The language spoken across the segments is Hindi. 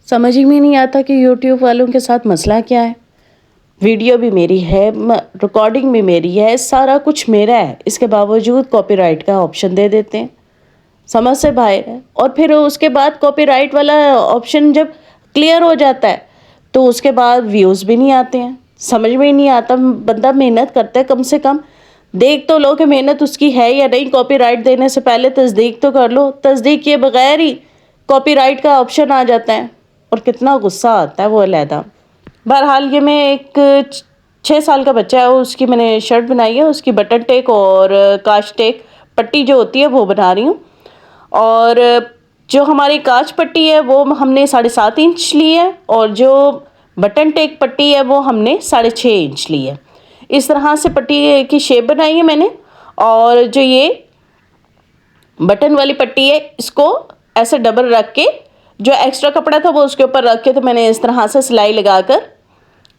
समझ ही में नहीं आता कि यूट्यूब वालों के साथ मसला क्या है। वीडियो भी मेरी है, रिकॉर्डिंग भी मेरी है, सारा कुछ मेरा है, इसके बावजूद कॉपीराइट का ऑप्शन दे देते हैं। समझ से बाहर है। और फिर उसके बाद कॉपीराइट वाला ऑप्शन जब क्लियर हो जाता है तो उसके बाद व्यूज़ भी नहीं आते हैं। समझ में ही नहीं आता, बंदा मेहनत करता है, कम से कम देख तो लो कि मेहनत उसकी है या नहीं। कॉपीराइट देने से पहले तस्दीक तो कर लो। तस्दीक किए बगैर ही कॉपीराइट का ऑप्शन आ जाता है और कितना गुस्सा आता है वो अलहदा। बहरहाल ये मैं एक 6 साल का बच्चा है, उसकी मैंने शर्ट बनाई है, उसकी बटन टेक और काश टेक पट्टी जो होती है वो बना रही हूँ। और जो हमारी कांच पट्टी है वो हमने 7.5 इंच ली है और जो बटन टेक पट्टी है वो हमने 6.5 इंच ली है। इस तरह से पट्टी की शेप बनाई है मैंने। और जो ये बटन वाली पट्टी है इसको ऐसे डबल रख के, जो एक्स्ट्रा कपड़ा था वो उसके ऊपर रख के, तो मैंने इस तरह से सिलाई लगाकर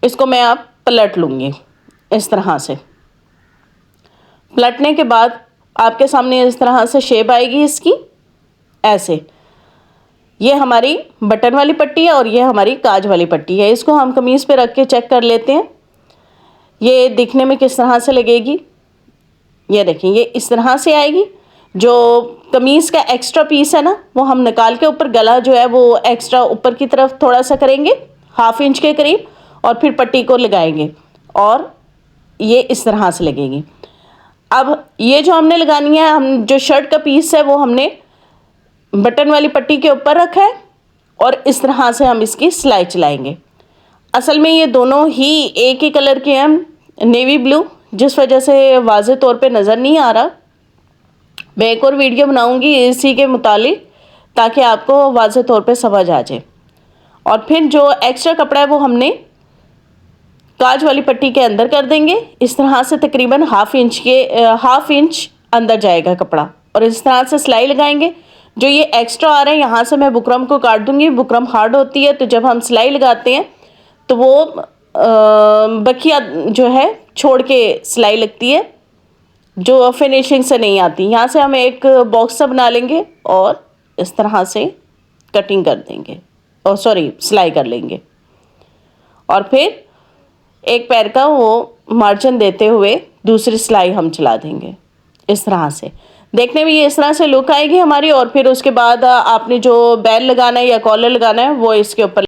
इसको मैं अब पलट लूँगी। इस तरह से पलटने के बाद आपके सामने इस तरह से शेप आएगी इसकी, ऐसे। ये हमारी बटन वाली पट्टी है और ये हमारी काज वाली पट्टी है। इसको हम कमीज़ पे रख के चेक कर लेते हैं ये दिखने में किस तरह से लगेगी। ये देखें, ये इस तरह से आएगी। जो कमीज़ का एक्स्ट्रा पीस है ना वो हम निकाल के ऊपर गला जो है वो एक्स्ट्रा ऊपर की तरफ थोड़ा सा करेंगे, 1/2 इंच के करीब, और फिर पट्टी को लगाएंगे और ये इस तरह से लगेगी। अब ये जो हमने लगानी है, हम जो शर्ट का पीस है वो हमने बटन वाली पट्टी के ऊपर रखा है और इस तरह से हम इसकी सिलाई चलाएंगे। असल में ये दोनों ही एक ही कलर के हैं, नेवी ब्लू, जिस वजह से वाज़े तौर पे नज़र नहीं आ रहा। मैं एक और वीडियो बनाऊंगी इसी के मुतालिक ताकि आपको वाज़े तौर पे समझ आ जाए। और फिर जो एक्स्ट्रा कपड़ा है वो हमने काज वाली पट्टी के अंदर कर देंगे। इस तरह से तकरीबन 1/2 इंच अंदर जाएगा कपड़ा और इस तरह से सिलाई लगाएंगे। जो ये एक्स्ट्रा आ रहा है यहाँ से मैं बुकरम को काट दूंगी। बुकरम हार्ड होती है तो जब हम सिलाई लगाते हैं तो वो बखिया जो है छोड़ के सिलाई लगती है, जो फिनिशिंग से नहीं आती। यहाँ से हम एक बॉक्स सा बना लेंगे और इस तरह से कटिंग कर देंगे, और सॉरी सिलाई कर लेंगे। और फिर एक पैर का वो मार्जिन देते हुए दूसरी सिलाई हम चला देंगे। इस तरह से देखने में ये इस तरह से लुक आएगी हमारी। और फिर उसके बाद आपने जो बेल लगाना है या कॉलर लगाना है वो इसके ऊपर